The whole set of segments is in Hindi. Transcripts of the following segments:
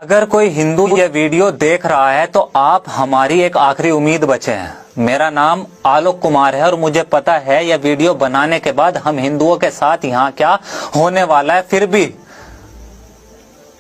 अगर कोई हिंदू ये वीडियो देख रहा है तो आप हमारी एक आखिरी उम्मीद बचे हैं। मेरा नाम आलोक कुमार है और मुझे पता है यह वीडियो बनाने के बाद हम हिंदुओं के साथ यहाँ क्या होने वाला है, फिर भी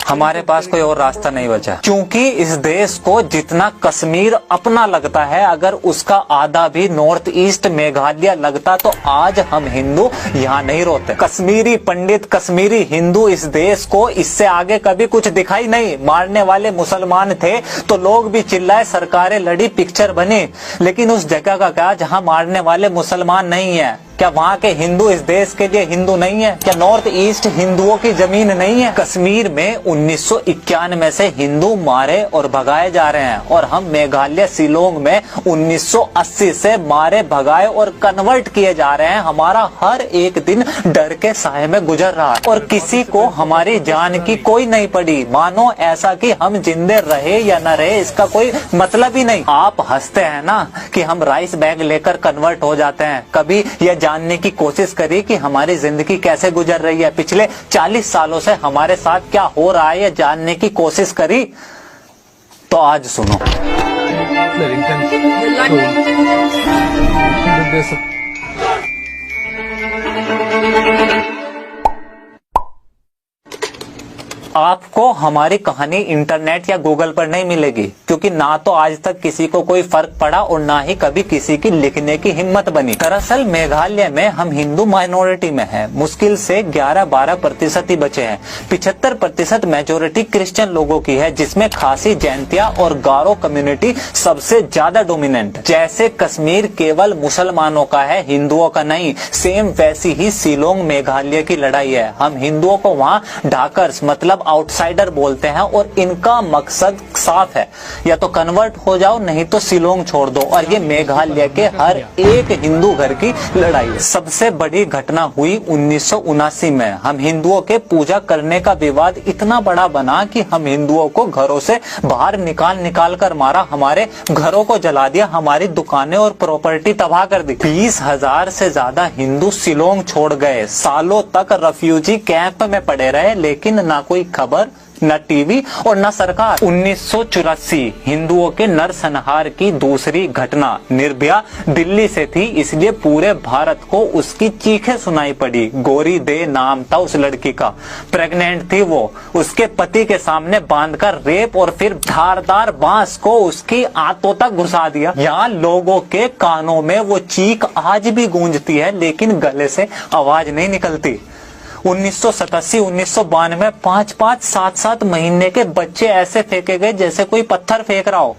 हमारे पास कोई और रास्ता नहीं बचा, क्योंकि इस देश को जितना कश्मीर अपना लगता है, अगर उसका आधा भी नॉर्थ ईस्ट मेघालय लगता तो आज हम हिंदू यहाँ नहीं रोते। कश्मीरी पंडित, कश्मीरी हिंदू इस देश को इससे आगे कभी कुछ दिखाई नहीं। मारने वाले मुसलमान थे तो लोग भी चिल्लाए, सरकारें लड़ी, पिक्चर बनी, लेकिन उस जगह का क्या जहाँ मारने वाले मुसलमान नहीं है? क्या वहाँ के हिंदू इस देश के लिए हिंदू नहीं है? क्या नॉर्थ ईस्ट हिंदुओं की जमीन नहीं है? कश्मीर में 1991 से हिंदू मारे और भगाए जा रहे हैं और हम मेघालय शिलोंग में 1980 से मारे, भगाए और कन्वर्ट किए जा रहे हैं। हमारा हर एक दिन डर के साए में गुजर रहा है और किसी को हमारी जान की कोई नहीं पड़ी। मानो ऐसा कि हम जिंदे रहे या न रहे इसका कोई मतलब ही नहीं। आप हंसते हैं ना कि हम राइस बैग लेकर कन्वर्ट हो जाते हैं। कभी यह जानने की कोशिश करी कि हमारी जिंदगी कैसे गुजर रही है, पिछले 40 सालों से हमारे साथ क्या हो रहा है, यह जानने की कोशिश करी? तो आज सुनो। आपको हमारी कहानी इंटरनेट या गूगल पर नहीं मिलेगी, क्योंकि ना तो आज तक किसी को कोई फर्क पड़ा और ना ही कभी किसी की लिखने की हिम्मत बनी। दरअसल मेघालय में हम हिंदू माइनॉरिटी में हैं। मुश्किल से 11-12% ही बचे हैं। 75% मेजोरिटी क्रिश्चियन लोगों की है, जिसमें खासी, जैंतिया और गारो कम्युनिटी सबसे ज्यादा डोमिनेंट। जैसे कश्मीर केवल मुसलमानों का है, हिंदुओं का नहीं, सेम वैसी ही शिलोंग मेघालय की लड़ाई है। हम हिंदुओं को वहाँ ढाकर्स मतलब आउटसाइडर बोलते हैं और इनका मकसद साफ है, या तो कन्वर्ट हो जाओ नहीं तो शिलोंग छोड़ दो। और ये मेघालय के हर एक हिंदू घर की लड़ाई है। सबसे बड़ी घटना हुई 1979 में। हम हिंदुओं के पूजा करने का विवाद इतना बड़ा बना कि हम हिंदुओं को घरों से बाहर निकाल कर मारा, हमारे घरों को जला दिया, हमारी दुकानें और प्रॉपर्टी तबाह कर दी। 20,000 से ज्यादा हिंदू शिलोंग छोड़ गए। सालों तक रेफ्यूजी कैंप में पड़े रहे, लेकिन ना कोई खबर, न टीवी और न सरकार। 1984 हिंदुओं के नरसंहार की दूसरी घटना निर्भया दिल्ली से थी, इसलिए पूरे भारत को उसकी चीखें सुनाई पड़ी। गौरी दे नाम था उस लड़की का, प्रेग्नेंट थी वो। उसके पति के सामने बांधकर रेप और फिर धारदार बांस को उसकी आंतों तक घुसा दिया। यहाँ लोगों के कानों में वो चीख आज भी गूंजती है, लेकिन गले से आवाज नहीं निकलती। 1987-1992 5-5, 7-7 महीने के बच्चे ऐसे फेंके गए जैसे कोई पत्थर फेंक रहा हो।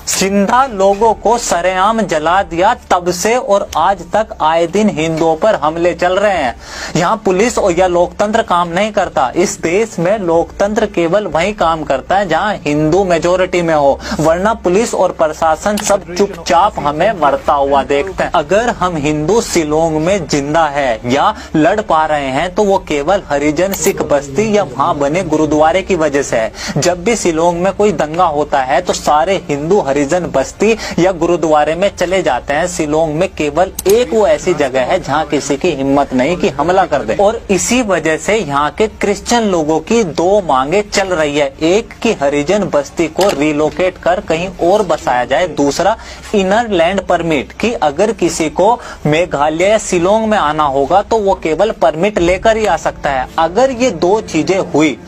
जिंदा लोगों को सरेआम जला दिया। तब से और आज तक आए दिन हिंदुओं पर हमले चल रहे हैं। यहाँ पुलिस और या लोकतंत्र काम नहीं करता। इस देश में लोकतंत्र केवल वही काम करता है जहाँ हिंदू मेजोरिटी में हो, वरना पुलिस और प्रशासन सब चुपचाप हमें मरता हुआ देखते हैं। अगर हम हिंदू शिलोंग में जिंदा है या लड़ पा रहे हैं तो वो केवल हरिजन सिख बस्ती या वहाँ बने गुरुद्वारे की वजह से है। जब भी शिलोंग में कोई दंगा होता है तो सारे हिंदू हरिजन बस्ती या गुरुद्वारे में चले जाते हैं। शिलोंग में केवल एक वो ऐसी जगह है जहाँ किसी की हिम्मत नहीं कि हमला कर दे, और इसी वजह से यहाँ के क्रिश्चियन लोगों की दो मांगे चल रही है। एक कि हरिजन बस्ती को रिलोकेट कर कहीं और बसाया जाए, दूसरा इनर लैंड परमिट कि अगर किसी को मेघालय या शिलोंग में आना होगा तो वो केवल परमिट लेकर ही आ सकता है। अगर ये दो चीजें हुई,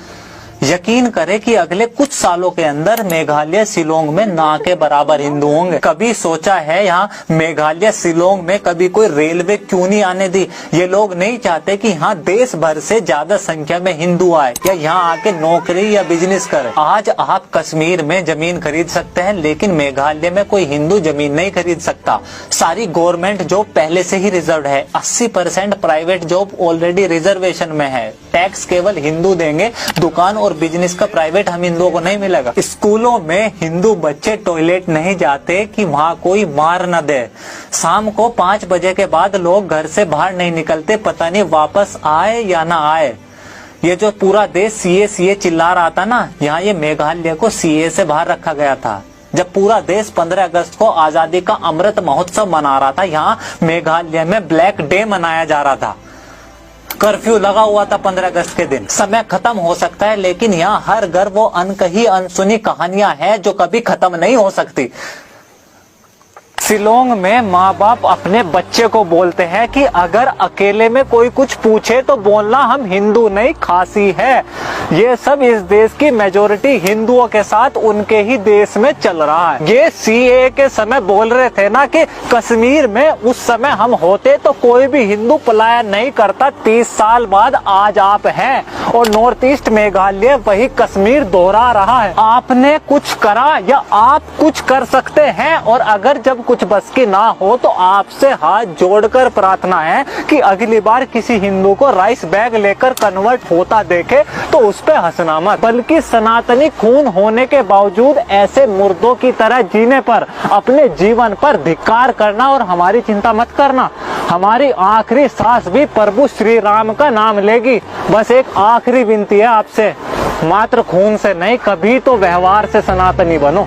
यकीन करें कि अगले कुछ सालों के अंदर मेघालय शिलोंग में ना के बराबर हिंदू होंगे। कभी सोचा है यहाँ मेघालय शिलोंग में कभी कोई रेलवे क्यों नहीं आने दी? ये लोग नहीं चाहते कि यहाँ देश भर से ज्यादा संख्या में हिंदू आए या यहाँ आके नौकरी या बिजनेस करें। आज आप कश्मीर में जमीन खरीद सकते हैं, लेकिन मेघालय में कोई हिंदू जमीन नहीं खरीद सकता। सारी गवर्नमेंट जॉब पहले से ही रिजर्व है। 80% प्राइवेट जॉब ऑलरेडी रिजर्वेशन में है। टैक्स केवल हिंदू देंगे, दुकान और बिजनेस का प्राइवेट हम हिंदुओं को नहीं मिलेगा। स्कूलों में हिंदू बच्चे टॉयलेट नहीं जाते कि वहाँ कोई मार न दे। शाम को 5 बजे के बाद लोग घर से बाहर नहीं निकलते, पता नहीं वापस आए या ना आए। ये जो पूरा देश सीए चिल्ला रहा था ना, यहाँ ये मेघालय को सीए से बाहर रखा गया था। जब पूरा देश 15 अगस्त को आजादी का अमृत महोत्सव मना रहा था, यहाँ मेघालय में ब्लैक डे मनाया जा रहा था। कर्फ्यू लगा हुआ था 15 अगस्त के दिन। समय खत्म हो सकता है, लेकिन यहाँ हर घर वो अनकही अनसुनी कहानियां हैं जो कभी खत्म नहीं हो सकती। शिलोंग में माँ बाप अपने बच्चे को बोलते हैं कि अगर अकेले में कोई कुछ पूछे तो बोलना हम हिंदू नहीं खासी है। ये सब इस देश की मेजोरिटी हिंदुओं के साथ उनके ही देश में चल रहा है। ये सीएए के समय बोल रहे थे ना कि कश्मीर में उस समय हम होते तो कोई भी हिंदू पलायन नहीं करता। 30 साल बाद आज आप हैं और नॉर्थ ईस्ट मेघालय वही कश्मीर दोहरा रहा है। आपने कुछ करा या आप कुछ कर सकते हैं, और अगर जब कुछ बस की ना हो तो आपसे हाथ जोड़कर प्रार्थना है कि अगली बार किसी हिंदू को राइस बैग लेकर कन्वर्ट होता देखे तो उस पे हंसना मत, बल्कि सनातनी खून होने के बावजूद ऐसे मुर्दों की तरह जीने पर, अपने जीवन पर धिक्कार करना और हमारी चिंता मत करना। हमारी आखिरी सांस भी प्रभु श्री राम का नाम लेगी। बस एक आखिरी विनती है आपसे, मात्र खून से नहीं, कभी तो व्यवहार से सनातनी बनो।